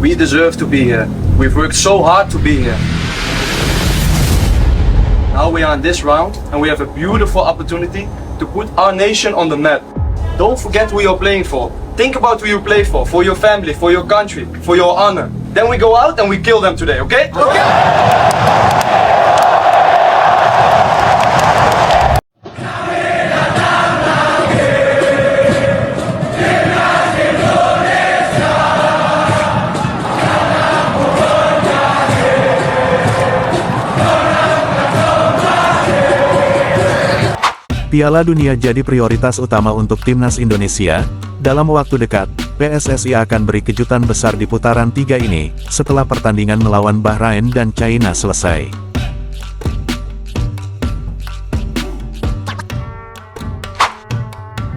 We deserve to be here. We've worked so hard to be here. Now we are in this round and we have a beautiful opportunity to put our nation on the map. Don't forget who you're playing for. Think about who you play for your family, for your country, for your honor. Then we go out and we kill them today, okay? Piala Dunia jadi prioritas utama untuk timnas Indonesia. Dalam waktu dekat, PSSI akan beri kejutan besar di putaran 3 ini, setelah pertandingan melawan Bahrain dan China selesai.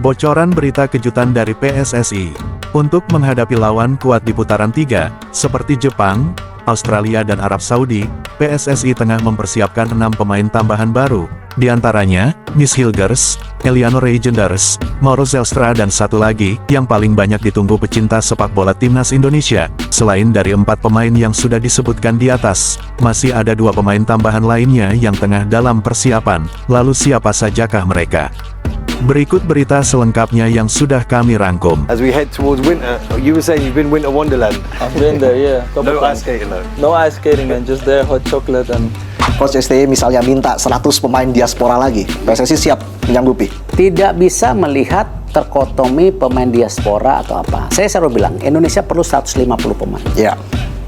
Bocoran berita kejutan dari PSSI. Untuk menghadapi lawan kuat di putaran 3, seperti Jepang, Australia dan Arab Saudi, PSSI tengah mempersiapkan 6 pemain tambahan baru, di antaranya, Miss Hilgers, Eliano Reijenders, Mauro Zelstra dan satu lagi, yang paling banyak ditunggu pecinta sepak bola timnas Indonesia. Selain dari 4 pemain yang sudah disebutkan di atas, masih ada 2 pemain tambahan lainnya yang tengah dalam persiapan. Lalu siapa sajakah mereka? Berikut berita selengkapnya yang sudah kami rangkum. As we head towards winter, you were saying you've been winter wonderland. I've been there, yeah. No ice skating though. No ice skating, man. Just there, hot chocolate and. Coach STY misalnya minta 100 pemain diaspora lagi, PSSI siap menyanggupi? Tidak bisa melihat terkotomi pemain diaspora atau apa. Saya selalu bilang, Indonesia perlu 150 pemain. Ya.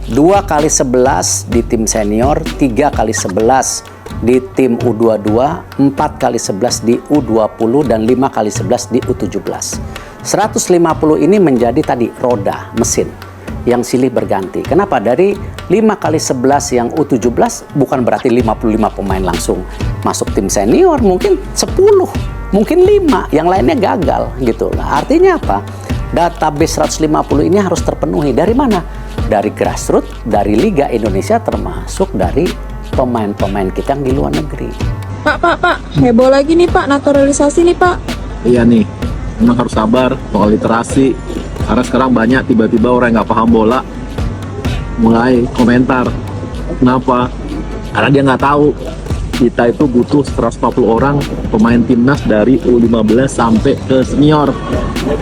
2 kali 11 di tim senior, 3 kali 11 di tim U22, 4 kali 11 di U20, dan 5 kali 11 di U17. 150 ini menjadi tadi roda, mesin, yang silih berganti. Kenapa? Dari 5 kali 11 yang U17 bukan berarti 55 pemain langsung masuk tim senior, mungkin 10, mungkin 5, yang lainnya gagal gitu. Nah, artinya apa? Database 150 ini harus terpenuhi. Dari mana? Dari grassroots, dari Liga Indonesia, termasuk dari pemain-pemain kita yang di luar negeri. Pak, heboh lagi nih Pak, naturalisasi nih Pak. Iya nih, memang harus sabar soal literasi. Karena sekarang banyak tiba-tiba orang yang nggak paham bola mulai komentar. Kenapa? Karena dia nggak tahu kita itu butuh 140 orang pemain timnas dari U15 sampai ke senior.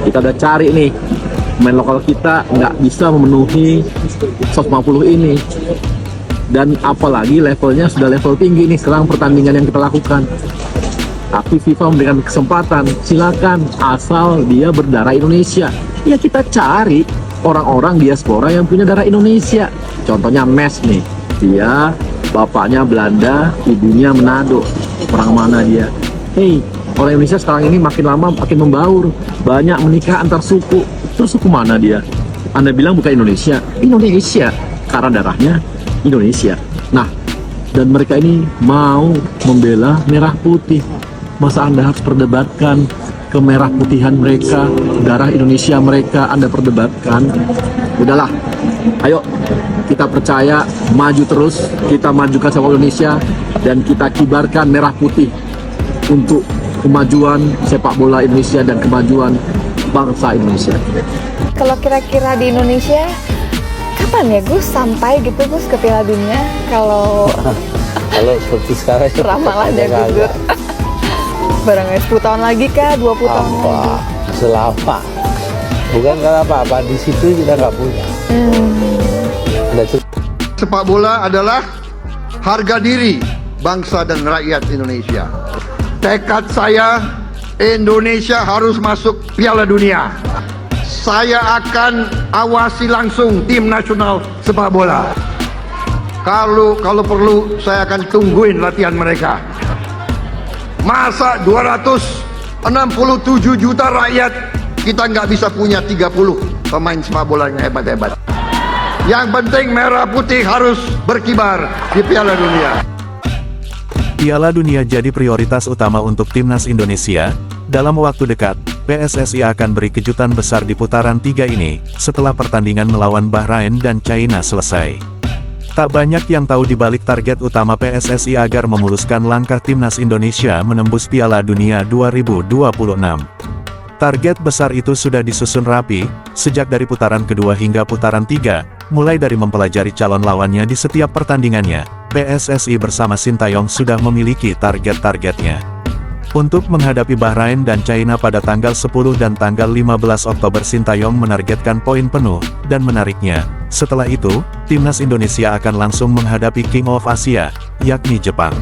Kita udah cari nih, pemain lokal kita nggak bisa memenuhi 150 ini. Dan apalagi levelnya sudah level tinggi nih sekarang pertandingan yang kita lakukan. Tapi FIFA memberikan kesempatan, silakan asal dia berdarah Indonesia. Ya kita cari orang-orang diaspora yang punya darah Indonesia. Contohnya Mes nih, dia bapaknya Belanda, ibunya Manado. Orang mana dia? Hei, orang Indonesia sekarang ini makin lama makin membaur. Banyak menikah antar suku. Terus suku mana dia? Anda bilang bukan Indonesia? Indonesia, karena darahnya Indonesia. Nah, dan mereka ini mau membela merah putih. Masa Anda harus perdebatkan kemerah putihan mereka, darah Indonesia mereka Anda perdebatkan? Udahlah, ayo kita percaya, maju terus, kita majukan sepak bola Indonesia dan kita kibarkan merah putih untuk kemajuan sepak bola Indonesia dan kemajuan bangsa Indonesia. Kalau kira-kira di Indonesia, kapan ya Gus sampai gitu Gus ke Piala Dunia? Kalau seperti sekarang ramalan ya Gus Dur. Barangkali 10 tahun lagi kah? 20 tahun lagi? Selama. Bukan karena apa-apa, di situ kita nggak punya. Sepak bola adalah harga diri bangsa dan rakyat Indonesia. Tekad saya, Indonesia harus masuk Piala Dunia. Saya akan awasi langsung tim nasional sepak bola. Kalau perlu, saya akan tungguin latihan mereka. Masa 267 juta rakyat kita nggak bisa punya 30 pemain sepak bola yang hebat-hebat. Yang penting merah putih harus berkibar di Piala Dunia. Piala Dunia jadi prioritas utama untuk timnas Indonesia. Dalam waktu dekat, PSSI akan beri kejutan besar di putaran 3 ini, setelah pertandingan melawan Bahrain dan China selesai. Tak banyak yang tahu dibalik target utama PSSI agar memuluskan langkah timnas Indonesia menembus Piala Dunia 2026. Target besar itu sudah disusun rapi, sejak dari putaran kedua hingga putaran 3, mulai dari mempelajari calon lawannya di setiap pertandingannya, PSSI bersama Sintayong sudah memiliki target-targetnya. Untuk menghadapi Bahrain dan China pada tanggal 10 dan tanggal 15 Oktober, Sintayong menargetkan poin penuh, dan menariknya, setelah itu, timnas Indonesia akan langsung menghadapi King of Asia, yakni Jepang.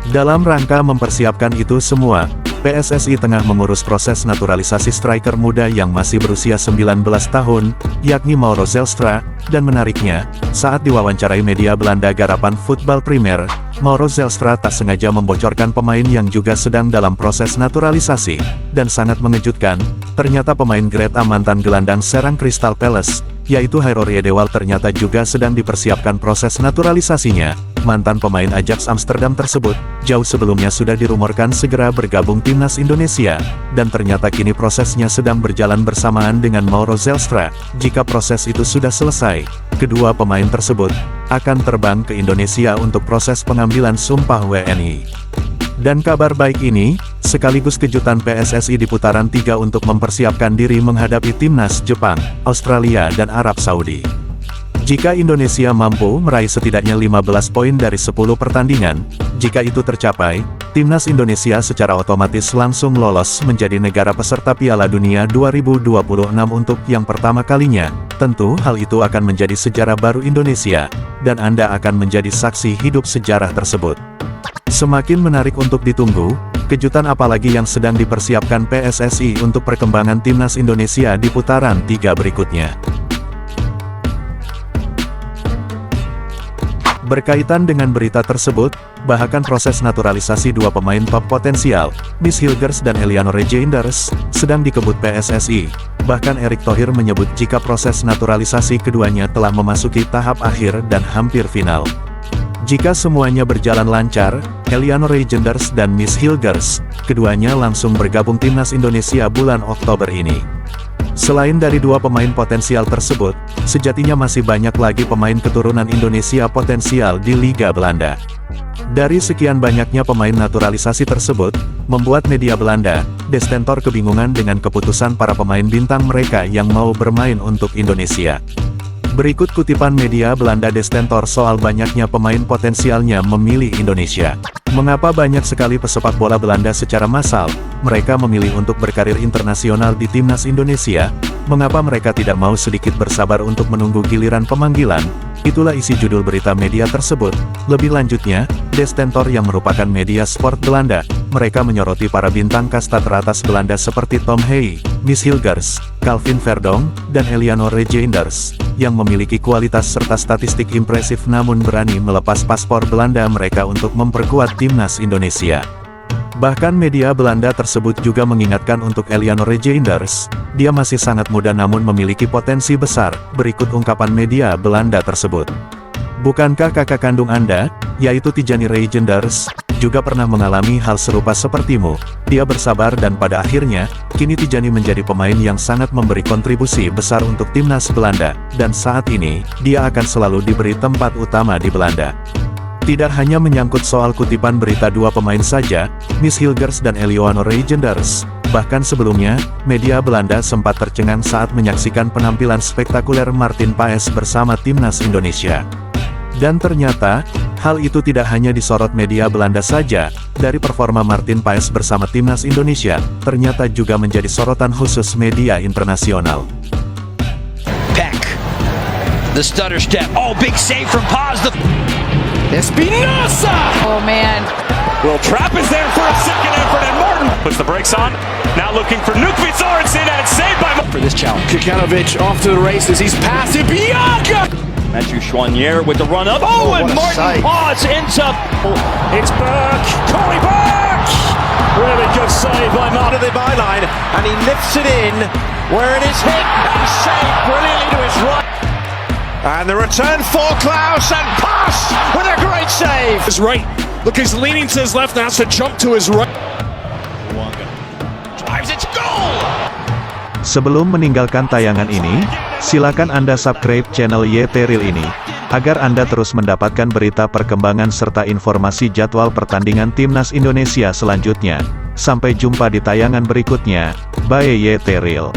Dalam rangka mempersiapkan itu semua, PSSI tengah mengurus proses naturalisasi striker muda yang masih berusia 19 tahun, yakni Mauro Zelstra, dan menariknya, saat diwawancarai media Belanda garapan Voetbal Primer, Mauro Zelstra tak sengaja membocorkan pemain yang juga sedang dalam proses naturalisasi, dan sangat mengejutkan, ternyata pemain grade A mantan gelandang serang Crystal Palace, yaitu Hairo Riedewald ternyata juga sedang dipersiapkan proses naturalisasinya. Mantan pemain Ajax Amsterdam tersebut, jauh sebelumnya sudah dirumorkan segera bergabung timnas Indonesia, dan ternyata kini prosesnya sedang berjalan bersamaan dengan Mauro Zelstra. Jika proses itu sudah selesai, kedua pemain tersebut akan terbang ke Indonesia untuk proses pengambilan sumpah WNI. Dan kabar baik ini, sekaligus kejutan PSSI di putaran 3 untuk mempersiapkan diri menghadapi timnas Jepang, Australia dan Arab Saudi. Jika Indonesia mampu meraih setidaknya 15 poin dari 10 pertandingan, jika itu tercapai, timnas Indonesia secara otomatis langsung lolos menjadi negara peserta Piala Dunia 2026 untuk yang pertama kalinya. Tentu hal itu akan menjadi sejarah baru Indonesia, dan Anda akan menjadi saksi hidup sejarah tersebut. Semakin menarik untuk ditunggu, kejutan apalagi yang sedang dipersiapkan PSSI untuk perkembangan timnas Indonesia di putaran 3 berikutnya. Berkaitan dengan berita tersebut, bahkan proses naturalisasi dua pemain top potensial, Miss Hilgers dan Eliano Regeinders, sedang dikebut PSSI. Bahkan Erick Thohir menyebut jika proses naturalisasi keduanya telah memasuki tahap akhir dan hampir final. Jika semuanya berjalan lancar, Eliano Regeinders dan Miss Hilgers, keduanya langsung bergabung timnas Indonesia bulan Oktober ini. Selain dari dua pemain potensial tersebut, sejatinya masih banyak lagi pemain keturunan Indonesia potensial di Liga Belanda. Dari sekian banyaknya pemain naturalisasi tersebut, membuat media Belanda, De Stentor kebingungan dengan keputusan para pemain bintang mereka yang mau bermain untuk Indonesia. Berikut kutipan media Belanda De Stentor soal banyaknya pemain potensialnya memilih Indonesia. Mengapa banyak sekali pesepak bola Belanda secara massal, mereka memilih untuk berkarir internasional di timnas Indonesia? Mengapa mereka tidak mau sedikit bersabar untuk menunggu giliran pemanggilan? Itulah isi judul berita media tersebut. Lebih lanjutnya, De Stentor yang merupakan media sport Belanda, mereka menyoroti para bintang kasta teratas Belanda seperti Tom Hey, Miss Hilgers, Calvin Verdong, dan Eliano Regeinders, yang memiliki kualitas serta statistik impresif namun berani melepas paspor Belanda mereka untuk memperkuat timnas Indonesia. Bahkan media Belanda tersebut juga mengingatkan untuk Eliano Regeinders, dia masih sangat muda namun memiliki potensi besar. Berikut ungkapan media Belanda tersebut. Bukankah kakak kandung Anda, yaitu Tijani Regeinders, juga pernah mengalami hal serupa sepertimu? Dia bersabar dan pada akhirnya, kini Tijani menjadi pemain yang sangat memberi kontribusi besar untuk timnas Belanda, dan saat ini, dia akan selalu diberi tempat utama di Belanda. Tidak hanya menyangkut soal kutipan berita dua pemain saja, Miss Hilgers dan Eliano Regeinders, bahkan sebelumnya, media Belanda sempat tercengang saat menyaksikan penampilan spektakuler Martin Paes bersama timnas Indonesia. Dan ternyata, hal itu tidak hanya disorot media Belanda saja, dari performa Martin Paes bersama timnas Indonesia, ternyata juga menjadi sorotan khusus media internasional. Peck, the stutter step, oh big save from Paz, Espinosa! Oh man. Will Trapp is there for a second effort, and Martin puts the brakes on. Now looking for Nukvi Sorensen, and it's saved by for this challenge. Kikanovic off to the races. He's passing Bianca. Matthew Chouanier with the run up. Oh, and Martin Paz ends up. It's Burke. Corey Burke. Really good save by Martin to the byline, and he lifts it in where it is hit. He's saved brilliantly to his right. And the return for Klaus, and Pass with a great save. His right. Look, he's leaning to his left now, so jump to his right. Drives its goal. Sebelum meninggalkan tayangan ini, silakan Anda subscribe channel YT Real ini, agar Anda terus mendapatkan berita perkembangan serta informasi jadwal pertandingan timnas Indonesia selanjutnya. Sampai jumpa di tayangan berikutnya. Bye YT Real.